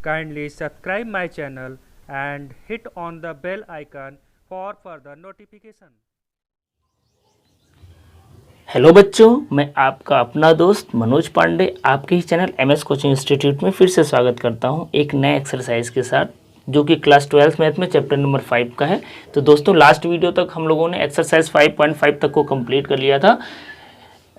Kindly subscribe my channel and hit on the bell icon for further notification. Hello बच्चों, मैं आपका अपना दोस्त मनोज पांडे आपके ही चैनल एमएस कोचिंग इंस्टीट्यूट में फिर से स्वागत करता हूं एक नए एक्सरसाइज के साथ, जो कि क्लास 12 मैथ में चैप्टर नंबर 5 का है। तो दोस्तों, लास्ट वीडियो तक हम लोगों ने एक्सरसाइज 5.5 तक को कंप्लीट कर लिया था।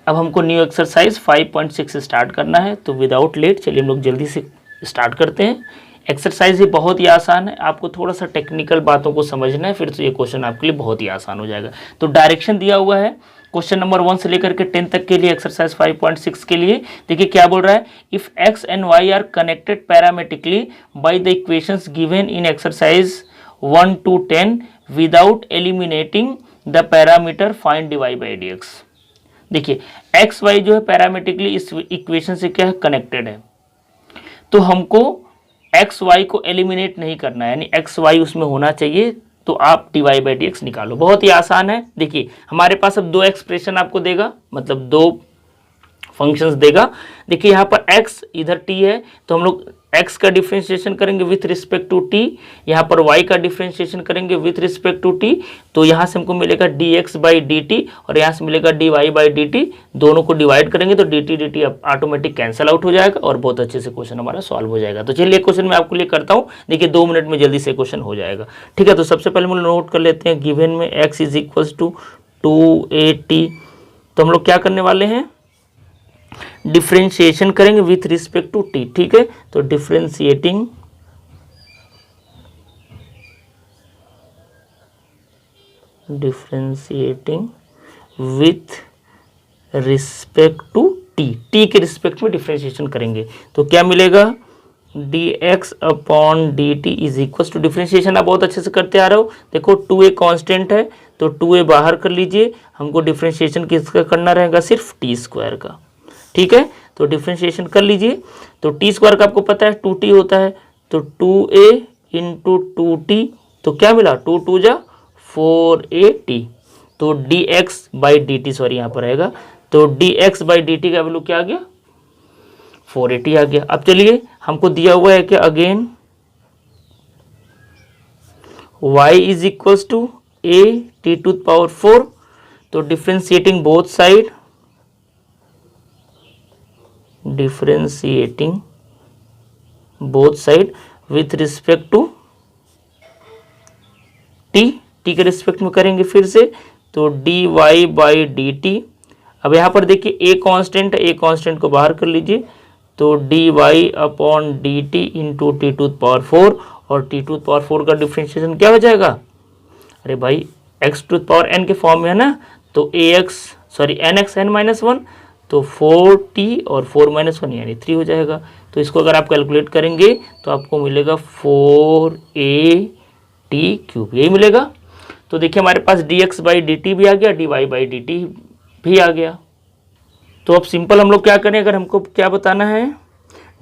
अब हमको न्यू एक्सरसाइज 5.6 स्टार्ट करना है। तो विदाउट लेट चलिए हम लोग जल्दी से स्टार्ट करते हैं। एक्सरसाइज ये बहुत ही आसान है, आपको थोड़ा सा टेक्निकल बातों को समझना है, फिर तो ये क्वेश्चन आपके लिए बहुत ही आसान हो जाएगा। तो डायरेक्शन दिया हुआ है क्वेश्चन नंबर 1 से लेकर के 10 तक के लिए, एक्सरसाइज 5.6 के लिए। देखिए क्या बोल रहा है, if X and Y are connected parametrically by the equations given in exercise 1 to 10 without eliminating the parameter find dy by dx। देखिए एक्स वाई जो है पैरामेट्रिकली इस इक्वेशन से क्या है, कनेक्टेड है। तो हमको एक्स वाई को एलिमिनेट नहीं करना है, यानी एक्स वाई उसमें होना चाहिए। तो आप dy बाई डी एक्स निकालो, बहुत ही आसान है। देखिए हमारे पास अब दो एक्सप्रेशन आपको देगा, मतलब दो फंक्शंस देगा। देखिए यहाँ पर x इधर t है, तो हम लोग x का डिफ्रेंशिएशन करेंगे विथ रिस्पेक्ट टू t, यहाँ पर y का डिफ्रेंशिएशन करेंगे विथ रिस्पेक्ट टू t। तो यहाँ से हमको मिलेगा dx बाई dt और यहाँ से मिलेगा dy बाई dt। दोनों को डिवाइड करेंगे तो dt dt automatic cancel out हो जाएगा और बहुत अच्छे से क्वेश्चन हमारा सॉल्व हो जाएगा। तो चलिए क्वेश्चन मैं आपके लिए करता हूँ। देखिए 2 मिनट में जल्दी से क्वेश्चन हो जाएगा, ठीक है। तो सबसे पहले हम लोग नोट कर लेते हैं, गिवन में x is equal to 2at। तो हम लोग क्या करने वाले हैं, डिफ्रेंशिएशन करेंगे विथ रिस्पेक्ट टू टी, ठीक है। तो differentiating with respect to t के रिस्पेक्ट में डिफ्रेंशिएशन करेंगे तो क्या मिलेगा, dx upon dt is equal to, differentiation आप बहुत अच्छे से करते आ रहे हो। देखो 2a कांस्टेंट है तो 2a बाहर कर लीजिए, हमको डिफ्रेंशिएशन किसका करना रहेगा, सिर्फ टी स्क्वायर का, ठीक है। तो डिफ्रेंशिएशन कर लीजिए। तो टी स्क्वायर का आपको पता है 2t होता है, तो 2a इंटू 2t, तो क्या मिला 2 2 जा 4at। तो dx बाई dt, सॉरी यहाँ पर रहेगा, तो dx बाई dt का वैल्यू क्या आ गया, 480 आ गया। अब चलिए हमको दिया हुआ है कि again y is equal to a t to power 4। तो differentiating both side, differentiating both side with respect to t के रिस्पेक्ट में करेंगे फिर से। तो dy बाई डी टी, अब यहाँ पर देखिए a कांस्टेंट है, a कांस्टेंट को बाहर कर लीजिए, तो dy upon d t into t to power 4, और टी टू पावर 4 का डिफ्रेंशिएशन क्या हो जाएगा, अरे भाई x टू पावर n के फॉर्म में है ना, तो nx n माइनस 1, तो 4t और 4 माइनस 1 यानी 3 हो जाएगा। तो इसको अगर आप कैलकुलेट करेंगे तो आपको मिलेगा 4at क्यूब, यही मिलेगा। तो देखिए हमारे पास dx बाई dt भी आ गया, dy बाई dt भी आ गया। तो अब सिंपल हम लोग क्या करें, अगर हमको क्या बताना है,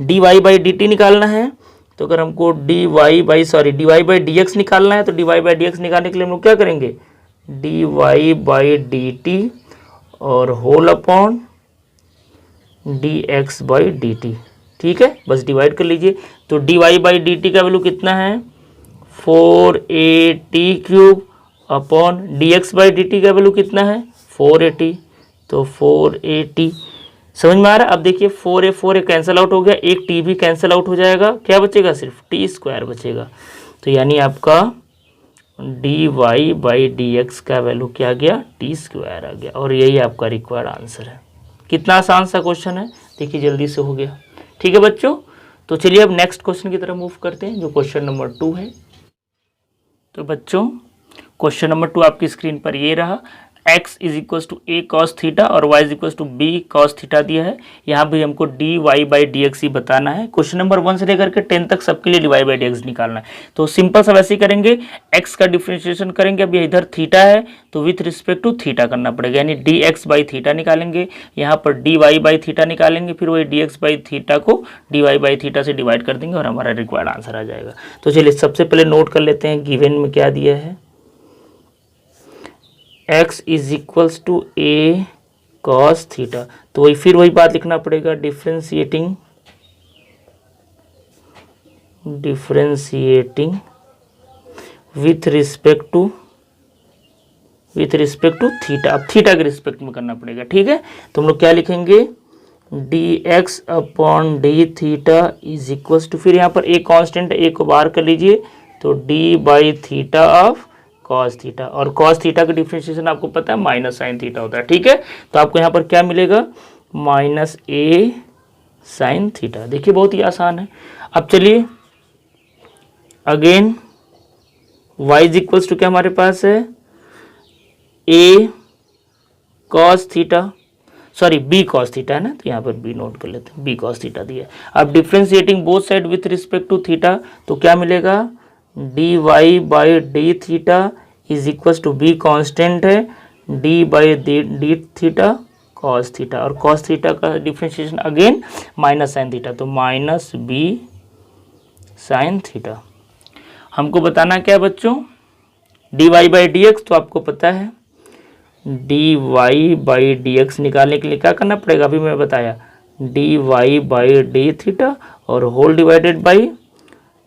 dy बाई dt निकालना है, तो अगर हमको dy बाई dx निकालना है, तो dy बाई dx निकालने के लिए हम लोग क्या करेंगे, dy बाई dt और whole upon dx by dt, ठीक है। बस डिवाइड कर लीजिए। तो dy बाई dt का वैल्यू कितना है, 4at cube upon dx by dt का वैल्यू कितना है, 480, तो 480। समझ में आ रहा है। अब देखिए 4a कैंसिल आउट हो गया, एक t भी कैंसिल आउट हो जाएगा, क्या बचेगा, सिर्फ टी स्क्वायर बचेगा। तो यानी आपका dy बाई dx का वैल्यू क्या आ गया, टी स्क्वायर आ गया, और यही आपका रिक्वायर्ड आंसर है। कितना आसान सा क्वेश्चन है, देखिए जल्दी से हो गया, ठीक है बच्चों। तो चलिए अब नेक्स्ट क्वेश्चन की तरफ मूव करते हैं, जो क्वेश्चन नंबर 2 है। तो बच्चों क्वेश्चन नंबर 2 आपकी स्क्रीन पर ये रहा, x is equal to a cos theta और y is equal to b cos theta दिया है। यहाँ भी हमको dy बाई डी एक्स ही बताना है। क्वेश्चन नंबर 1 से लेकर के 10 तक सबके लिए dy बाई डी एक्स निकालना है। तो सिंपल सा वैसे ही करेंगे, x का डिफ्रेंशिएशन करेंगे, अब ये इधर थीटा है तो विथ रिस्पेक्ट टू थीटा करना पड़ेगा, यानी dx बाई थीटा निकालेंगे, यहाँ पर dy बाई थीटा निकालेंगे, फिर वही dx बाई थीटा को dy बाई थीटा से डिवाइड कर देंगे और हमारा रिक्वायर्ड आंसर आ जाएगा। तो चलिए सबसे पहले नोट कर लेते हैं, गिवन में क्या दिया है, x is equals to a cos theta. तो वही फिर वही बात लिखना पड़ेगा, differentiating differentiating with respect to theta. अब थीटा के रिस्पेक्ट में करना पड़ेगा, ठीक है। तो हम लोग क्या लिखेंगे, dx upon d theta is equal to, फिर यहाँ पर एक कांस्टेंट एक को बाहर कर लीजिए, तो d by theta of cos theta, और कॉस थीटा का डिफ्रेंशिएशन आपको पता है माइनस साइन थीटा होता है, ठीक है। तो आपको यहाँ पर क्या मिलेगा, माइनस ए साइन थीटा। देखिए बहुत ही आसान है। अब चलिए again y is equals to क्या हमारे पास है, a cos theta, sorry b cos theta है ना, तो यहाँ पर b नोट कर लेते हैं, b कॉस थीटा दिया। अब differentiating both side with respect to theta, तो क्या मिलेगा, dy by d theta is equals to b constant है, d by d theta cos theta, और कॉस थीटा का differentiation again minus sine theta, तो minus b sine theta. हमको बताना क्या है बच्चों, dy बाई डी एक्स, तो आपको पता है dy बाई डी एक्स निकालने के लिए क्या करना पड़ेगा, अभी मैं बताया, dy बाई डी थीटा और whole divided by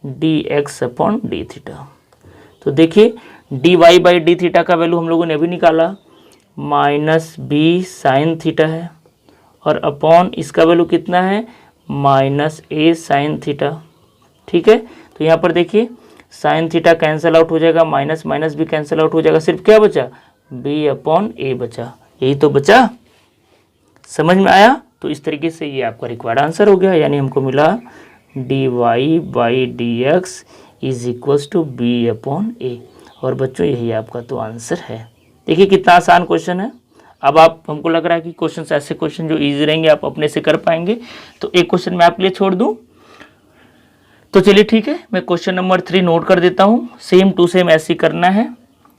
dx upon d theta. तो देखिए dy बाई डी थीटा का वैल्यू हम लोगों ने अभी निकाला, माइनस बी साइन थीटा है, और अपॉन इसका वैल्यू कितना है, माइनस ए साइन थीटा, ठीक है। तो यहाँ पर देखिए साइन थीटा कैंसिल आउट हो जाएगा, माइनस माइनस भी कैंसिल आउट हो जाएगा, सिर्फ क्या बचा, b अपॉन ए बचा, यही तो बचा। समझ में आया। तो इस तरीके से ये आपका रिक्वायर्ड आंसर हो गया, यानी हमको मिला dy by D x is equals to B upon A. और बच्चों यही आपका तो आंसर है। देखिए कितना आसान क्वेश्चन है। अब आप, हमको लग रहा है कि क्वेश्चन ऐसे क्वेश्चन जो इजी रहेंगे आप अपने से कर पाएंगे, तो एक क्वेश्चन मैं आपके लिए छोड़ दूं। तो चलिए ठीक है, मैं क्वेश्चन नंबर 3 नोट कर देता हूँ, सेम टू सेम ऐसे ही करना है।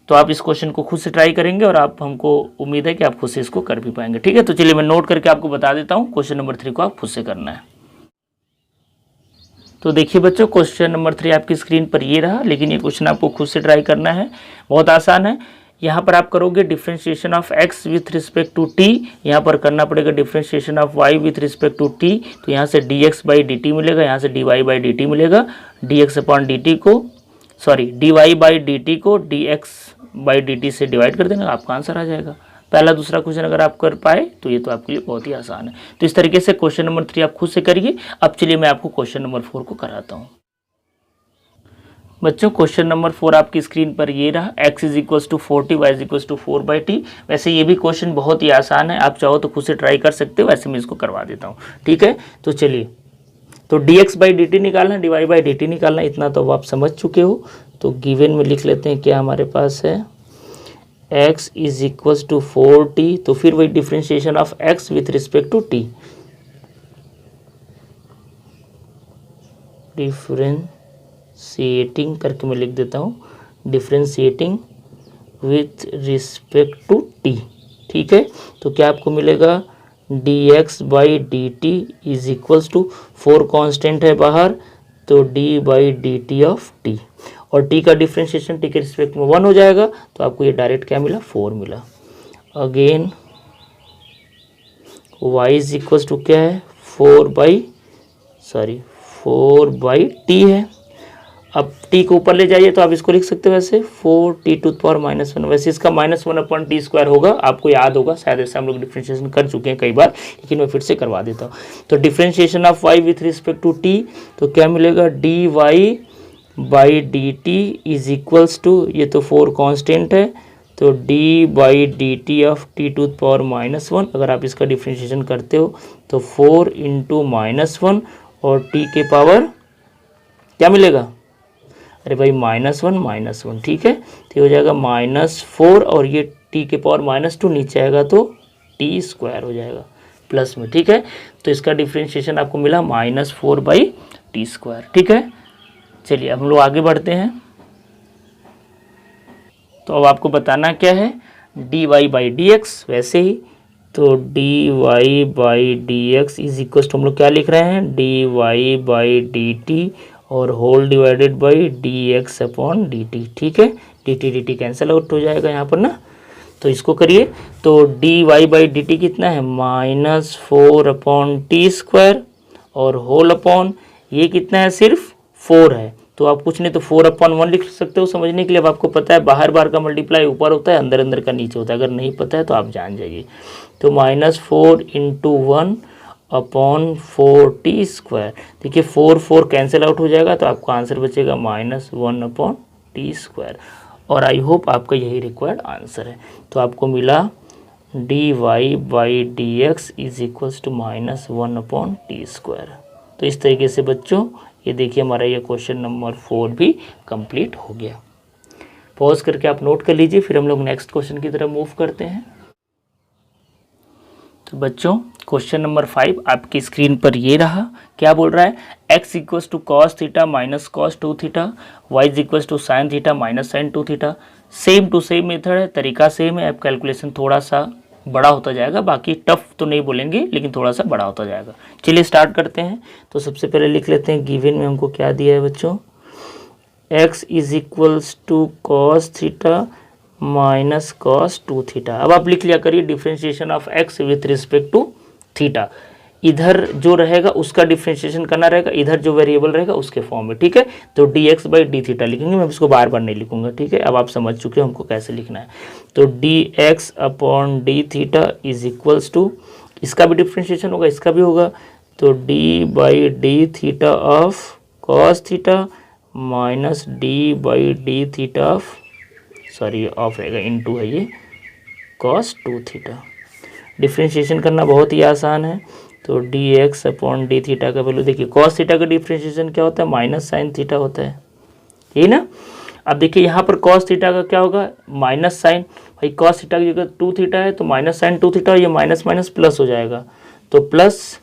तो आप इस क्वेश्चन को खुद से ट्राई करेंगे और आप, हमको उम्मीद है कि आप खुद से इसको कर भी पाएंगे, ठीक है। तो चलिए मैं नोट करके आपको बता देता हूँ, क्वेश्चन नंबर 3 को आप खुद से करना है। तो देखिए बच्चों, क्वेश्चन नंबर 3 आपकी स्क्रीन पर ये रहा, लेकिन ये क्वेश्चन आपको खुद से ट्राई करना है, बहुत आसान है। यहाँ पर आप करोगे differentiation of x with respect to t, यहाँ पर करना पड़ेगा differentiation of y with respect to t, तो यहाँ से dx बाई डी मिलेगा, यहाँ से dy बाई डी मिलेगा, dx अपॉन डी को, सॉरी dy बाई डी को dx बाई डी से डिवाइड कर देना, आपका आंसर आ जाएगा। पहला दूसरा क्वेश्चन अगर आप कर पाए तो ये तो आपके लिए बहुत ही आसान है। तो इस तरीके से क्वेश्चन नंबर 3 आप खुद से करिए। अब चलिए मैं आपको क्वेश्चन नंबर 4 को कराता हूँ। बच्चों क्वेश्चन नंबर 4 आपकी स्क्रीन पर ये रहा, x is equals to 40, y is equals to 4/t। वैसे ये भी क्वेश्चन बहुत ही आसान है, आप चाहो तो खुद से ट्राई कर सकते हो, वैसे मैं इसको करवा देता हूँ, ठीक है। तो चलिए, तो dx बाई डी निकालना, dy बाई डी निकालना, इतना तो आप समझ चुके हो। तो गिवन में लिख लेते हैं क्या हमारे पास है, x is equals to 4t, तो फिर वही differentiation of x with respect to t, differentiating करके मैं लिख देता हूँ, differentiating with respect to t, ठीक है। तो क्या आपको मिलेगा, dx by d t is equals to 4 constant है बाहर, तो d by d t of t, और t का डिफ्रेंशिएशन t के रिस्पेक्ट में 1 हो जाएगा, तो आपको ये डायरेक्ट क्या मिला, 4 मिला। Again y is equals to क्या है, 4 बाई टी है। अब t को ऊपर ले जाइए तो आप इसको लिख सकते हो वैसे 4t टू पावर -1, वैसे इसका -1 अपॉन टी स्क्वायर होगा, आपको याद होगा, शायद ऐसे हम लोग डिफ्रेंशिएशन कर चुके हैं कई बार, लेकिन मैं फिर से करवा देता हूँ। तो differentiation of y with respect to t, तो क्या मिलेगा, dy by d t is equals to, ये तो 4 कांस्टेंट है, तो d by d t of t to power -1, अगर आप इसका डिफ्रेंशिएशन करते हो तो 4 इंटू -1 और t के पावर क्या मिलेगा, अरे भाई -1, ठीक है। तो हो जाएगा -4 और ये t के पावर -2 नीचे आएगा तो t स्क्वायर हो जाएगा प्लस में, ठीक है। तो इसका डिफ्रेंशिएशन आपको मिला -4 बाई टी स्क्वायर, ठीक है। चलिए अब हम लोग आगे बढ़ते हैं। तो अब आपको बताना क्या है, dy बाई डी एक्स, वैसे ही तो dy by D x is equal to, हम लोग क्या लिख रहे हैं, dy बाई डी टी और whole divided by dx upon dt, ठीक है। dt कैंसिल आउट हो जाएगा यहाँ पर ना, तो इसको करिए। तो dy बाई dt कितना है, -4 अपॉन टी स्क्वायर और होल अपॉन ये कितना है, सिर्फ 4 है, तो आप कुछ नहीं तो 4/1 लिख सकते हो समझने के लिए। अब आपको पता है बाहर बाहर का मल्टीप्लाई ऊपर होता है, अंदर अंदर का नीचे होता है, अगर नहीं पता है तो आप जान जाइए। तो -4 × 1/4t²। देखिए 4 कैंसिल आउट हो जाएगा, तो आपका आंसर बचेगा -1/t²। और आई होप आपका यही रिक्वायर्ड आंसर है। तो आपको मिला dy/dx is equals to -1/t²। तो इस तरीके से बच्चों ये देखिए हमारा ये क्वेश्चन नंबर 4 भी कंप्लीट हो गया। पॉज करके आप नोट कर लीजिए, फिर हम लोग नेक्स्ट क्वेश्चन की तरफ मूव करते हैं। तो बच्चों क्वेश्चन नंबर 5 आपकी स्क्रीन पर ये रहा। क्या बोल रहा है, x equals to cos theta minus cos 2 theta, y equals to sin theta minus sin 2 theta. Same to same method है, तरीका सेम है। अब कैलकुलेशन थोड़ा सा बड़ा होता जाएगा, बाकी टफ तो नहीं बोलेंगे लेकिन थोड़ा सा बड़ा होता जाएगा। चलिए स्टार्ट करते हैं। तो सबसे पहले लिख लेते हैं गिवन में हमको क्या दिया है बच्चों, x is equals to cos theta minus cos 2 theta. अब आप लिख लिया करिए differentiation of x with respect to theta. इधर जो रहेगा उसका डिफ्रेंशिएशन करना रहेगा, इधर जो वेरिएबल रहेगा उसके फॉर्म में, ठीक है। तो dx/d थीटा लिखेंगे, मैं इसको बार बार नहीं लिखूंगा, ठीक है। अब आप समझ चुके हो हमको कैसे लिखना है। तो dx/d theta is equals to, इसका भी डिफ्रेंशिएशन होगा, इसका भी होगा, तो d/d theta of cos theta minus d/d theta of, sorry of रहेगा, इनटू है ये cos 2 थीटा। डिफ्रेंशिएशन करना बहुत ही आसान है। तो dx/d थीटा का वैल्यू देखिए, cos थीटा का डिफ्रेंशिएशन क्या होता है, माइनस साइन थीटा होता है, यही ना। अब देखिए यहाँ पर cos थीटा का क्या होगा, माइनस साइन, भाई cos थीटा की जगह 2 थीटा है तो माइनस साइन 2 थीटा, ये माइनस माइनस प्लस हो जाएगा, तो प्लस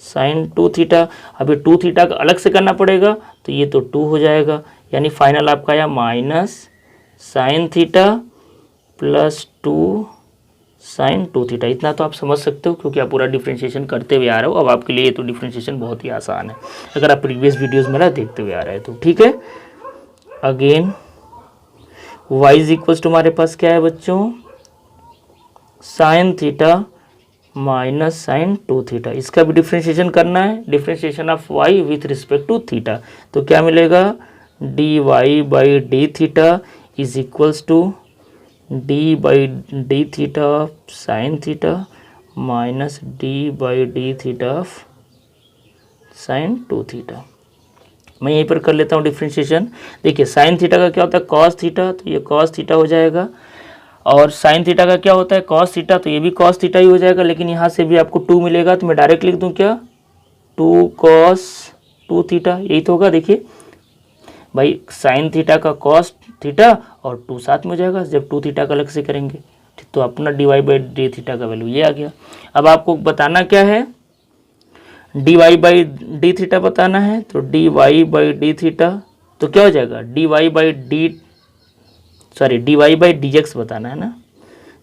साइन 2 थीटा। अभी 2 थीटा का अलग से करना पड़ेगा, तो ये तो 2 हो जाएगा, यानी फाइनल आपका आया minus sine theta plus 2 sine 2 theta. इतना तो आप समझ सकते हो क्योंकि आप पूरा डिफ्रेंशिएशन करते हुए आ रहे हो। अब आपके लिए ये तो डिफ्रेंशिएशन बहुत ही आसान है, अगर आप प्रीवियस वीडियोस मेरा देखते हुए आ रहे हैं तो, ठीक है। Again y is equals to हमारे पास क्या है बच्चों, sine theta minus sine 2 theta. इसका भी डिफ्रेंशिएशन करना है, differentiation of y with respect to theta. तो क्या मिलेगा, dy/d theta is equals to d/d theta of sine theta minus d/d theta of sine 2 theta. मैं यहीं पर कर लेता हूँ डिफ्रेंशिएशन। देखिए साइन थीटा का क्या होता है, cos थीटा, तो ये cos थीटा हो जाएगा, और साइन थीटा का क्या होता है, cos थीटा, तो ये भी cos थीटा ही हो जाएगा। लेकिन यहाँ से भी आपको 2 मिलेगा, तो मैं डायरेक्ट लिख दूँ क्या, 2 cos 2 थीटा, यही तो होगा। देखिए भाई साइन थीटा का cos थीटा और 2 साथ में हो जाएगा, जब 2 थीटा का अलग से करेंगे, तो अपना dy/d थीटा का वैल्यू ये आ गया। अब आपको बताना क्या है, dy/d थीटा बताना है, तो dy/d थीटा तो क्या हो जाएगा, dy/dx बताना है ना।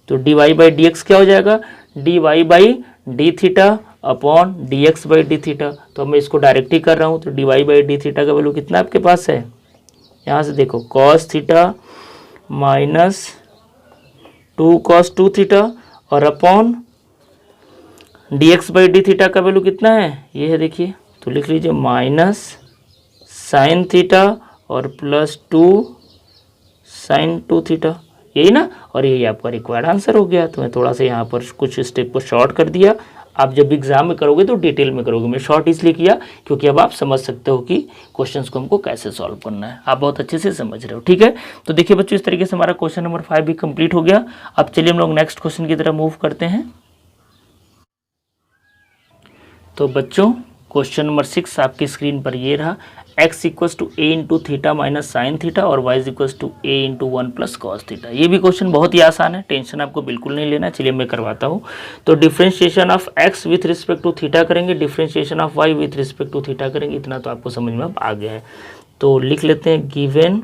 तो dy/dx क्या हो जाएगा, dy/d theta upon dx/d theta. तो मैं इसको डायरेक्ट ही कर रहा हूँ, तो dy/d थीटा का वैल्यू कितना आपके पास है, यहाँ से देखो cos theta minus 2 cos 2 theta, और अपॉन dx/d थीटा का वैल्यू कितना है, ये है देखिए, तो लिख लीजिए माइनस साइन थीटा और प्लस 2 साइन 2 थीटा, यही ना। और यही आपका रिक्वायर्ड आंसर हो गया। तो मैं थोड़ा सा यहाँ पर कुछ स्टेप को शॉर्ट कर दिया। आप जब एग्जाम में करोगे तो डिटेल में करोगे, मैं शॉर्ट इसलिए किया क्योंकि अब आप समझ सकते हो कि क्वेश्चंस को हमको कैसे सॉल्व करना है, आप बहुत अच्छे से समझ रहे हो, ठीक है। तो देखिए बच्चों, इस तरीके से हमारा क्वेश्चन नंबर 5 भी कंप्लीट हो गया। अब चलिए हम लोग नेक्स्ट क्वेश्चन की तरफ मूव करते हैं। तो बच्चों क्वेश्चन नंबर 6 आपकी स्क्रीन पर ये रहा, x equals to a into theta minus sine theta और y equals to a into 1 plus cos theta. ये भी क्वेश्चन बहुत ही आसान है, टेंशन आपको बिल्कुल नहीं लेना। चलिए मैं करवाता हूँ। तो differentiation of x with respect to theta करेंगे, differentiation of y with respect to theta करेंगे, इतना तो आपको समझ में अब आ गया है। तो लिख लेते हैं गिवन।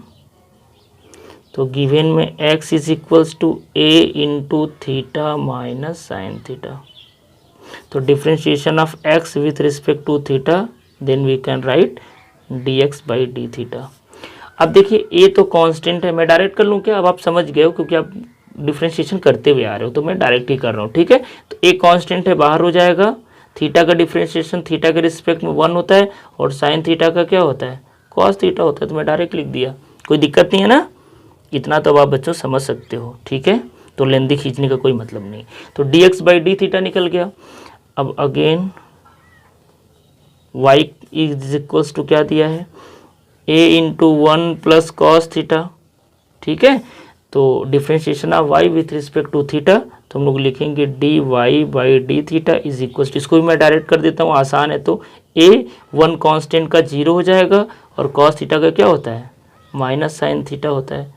तो गिवन में x is equals to a into theta minus sine theta. तो differentiation of x with respect to theta, then we can write dx/d theta. अब देखिए a तो कांस्टेंट है, मैं डायरेक्ट कर लूँ क्या, अब आप समझ गए हो क्योंकि आप डिफ्रेंशिएशन करते हुए आ रहे हो, तो मैं डायरेक्ट ही कर रहा हूँ, ठीक है। तो a कांस्टेंट है, बाहर हो जाएगा, थीटा का डिफ्रेंशिएशन थीटा के रिस्पेक्ट में 1 होता है और साइन थीटा का क्या होता है, कॉस थीटा होता है। तो मैं डायरेक्ट लिख दिया, कोई दिक्कत नहीं है ना, इतना तो आप बच्चों समझ सकते हो, ठीक है। तो लेंदी खींचने का कोई मतलब नहीं। तो dx बाई डी थीटा निकल गया। अब again y is equals to क्या दिया है, a into 1 plus cos theta, ठीक है। तो differentiation of y with respect to theta, तो हम लोग लिखेंगे dy by d theta is equals to, इसको भी मैं डायरेक्ट कर देता हूँ, आसान है। तो a 1 कांस्टेंट का 0 हो जाएगा और कॉस थीटा का क्या होता है, माइनस साइन थीटा होता है।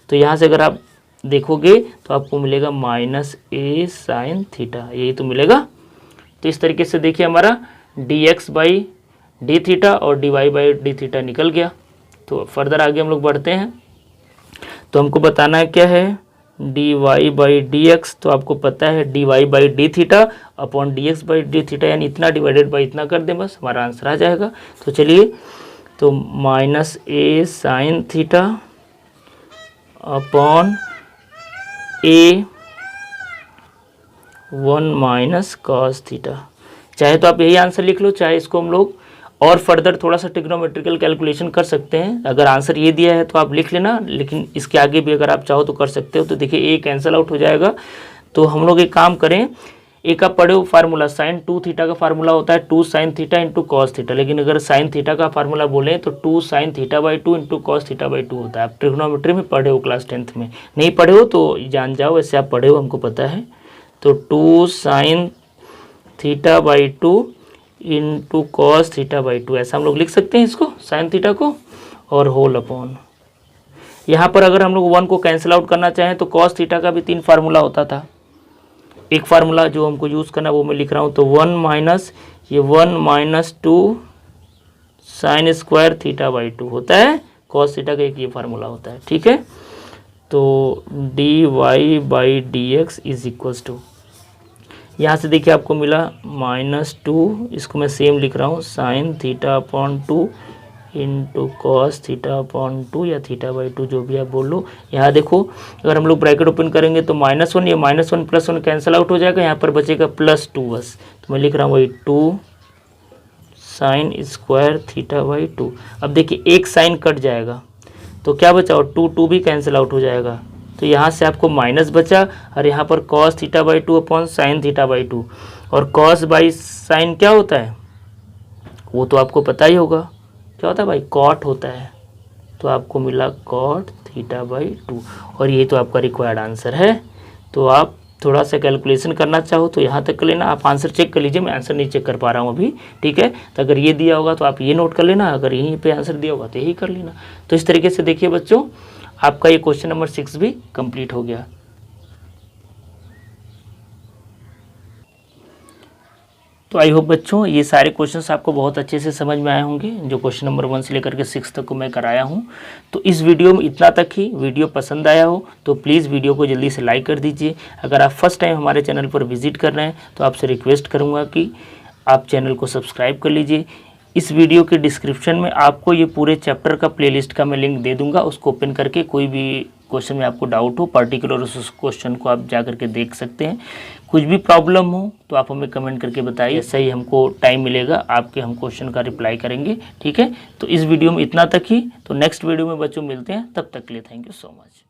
तो यहाँ से अगर आप देखोगे तो आपको मिलेगा माइनस a साइन थीटा, यही तो मिलेगा। तो इस तरीके से देखिए हमारा dx बाई डी थीटा और dy बाई डी थीटा निकल गया। तो फर्दर आगे हम लोग बढ़ते हैं। तो हमको बताना है क्या है, dy बाई dx, तो आपको पता है dy by d theta upon dx by d theta, यानी इतना डिवाइडेड बाई इतना कर दें, बस हमारा आंसर आ जाएगा। तो चलिए, तो minus a sine theta upon a 1 minus cos theta. चाहे तो आप यही आंसर लिख लो, चाहे इसको हम लोग और फर्दर थोड़ा सा ट्रिग्नोमेट्रिकल कैलकुलेशन कर सकते हैं। अगर आंसर ये दिया है तो आप लिख लेना, लेकिन इसके आगे भी अगर आप चाहो तो कर सकते हो। तो देखिए a कैंसिल आउट हो जाएगा। तो हम लोग एक काम करें, एक आप पढ़े हो फार्मूला, साइन 2 थीटा का फार्मूला होता है 2 sine theta into cos theta, लेकिन अगर साइन थीटा का फार्मूला बोलें तो 2 sine theta by 2 into cos theta by 2 होता है। आप ट्रिग्नोमेट्री में पढ़े हो क्लास 10th में, नहीं पढ़े हो तो जान जाओ, वैसे आप पढ़े हो, हमको पता है। तो 2 sine theta by 2 into cos theta by 2, ऐसा हम लोग लिख सकते हैं इसको, साइन थीटा को, और होल अपॉन। यहाँ पर अगर हम लोग 1 को कैंसिल आउट करना चाहें तो कॉस थीटा का भी 3 फार्मूला होता था। एक फार्मूला जो हमको यूज़ करना है वो मैं लिख रहा हूँ। तो 1 माइनस ये 1 minus 2 sine square theta by 2 होता है, कॉस थीटा का एक ये फार्मूला होता है, ठीक है। तो d y by D x is equals to, यहाँ से देखिए आपको मिला -2, इसको मैं सेम लिख रहा हूँ, sine theta upon 2 into cos theta upon 2 या थीटा बाई 2, जो भी आप बोल लो। यहाँ देखो अगर हम लोग ब्रैकेट ओपन करेंगे तो -1, ये -1 प्लस 1 कैंसिल आउट हो जाएगा, यहाँ पर बचेगा +2 बस। तो मैं लिख रहा हूँ वही 2 साइन स्क्वायर थीटा बाई 2। अब देखिए एक साइन कट जाएगा तो क्या बचा, और 2 भी कैंसिल आउट हो जाएगा। तो यहाँ से आपको माइनस बचा और यहाँ पर cos theta by 2 upon sine theta by 2, और कॉस बाई साइन क्या होता है वो तो आपको पता ही होगा, क्या होता है भाई, कॉट होता है। तो आपको मिला कॉट थीटा बाई 2, और ये तो आपका रिक्वायर्ड आंसर है। तो आप थोड़ा सा कैलकुलेशन करना चाहो तो यहाँ तक कर लेना, आप आंसर चेक कर लीजिए, मैं आंसर नहीं चेक कर पा रहा हूँ अभी, ठीक है। तो अगर ये दिया होगा तो आप ये नोट कर लेना, अगर यहीं पे आंसर दिया होगा तो यही कर लेना। तो इस तरीके से देखिए बच्चों, आपका ये क्वेश्चन नंबर 6 भी कंप्लीट हो गया। तो आई होप बच्चों ये सारे क्वेश्चंस आपको बहुत अच्छे से समझ में आए होंगे, जो क्वेश्चन नंबर 1 से लेकर के 6 तक को मैं कराया हूँ। तो इस वीडियो में इतना तक ही। वीडियो पसंद आया हो तो प्लीज़ वीडियो को जल्दी से लाइक कर दीजिए। अगर आप फर्स्ट टाइम हमारे चैनल पर विजिट कर रहे हैं तो आपसे रिक्वेस्ट करूँगा कि आप चैनल को सब्सक्राइब कर लीजिए। इस वीडियो के डिस्क्रिप्शन में आपको ये पूरे चैप्टर का प्लेलिस्ट का मैं लिंक दे दूँगा, उसको ओपन करके कोई भी क्वेश्चन में आपको डाउट हो पर्टिकुलर उस क्वेश्चन को आप जा करके देख सकते हैं। कुछ भी प्रॉब्लम हो तो आप हमें कमेंट करके बताइए, सही हमको टाइम मिलेगा आपके हम क्वेश्चन का रिप्लाई करेंगे, ठीक है। तो इस वीडियो में इतना तक ही। तो नेक्स्ट वीडियो में बच्चों मिलते हैं, तब तक के लिए थैंक यू सो मच।